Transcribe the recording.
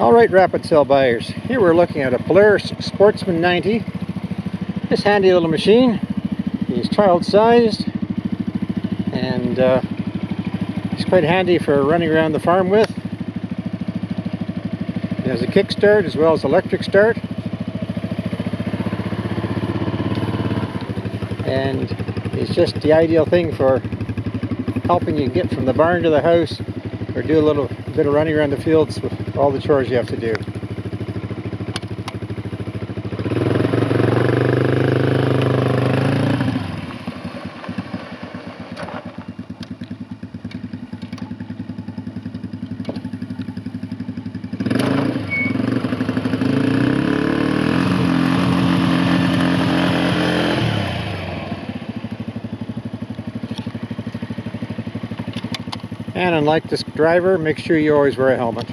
Alright, RAPID-SELL buyers, here we're looking at a Polaris Sportsman 90. This handy little machine is child sized and it's quite handy for running around the farm with. It has a kickstart as well as electric start, and it's just the ideal thing for helping you get from the barn to the house, or do a little bit of running around the fields with all the chores you have to do. And unlike this driver, make sure you always wear a helmet.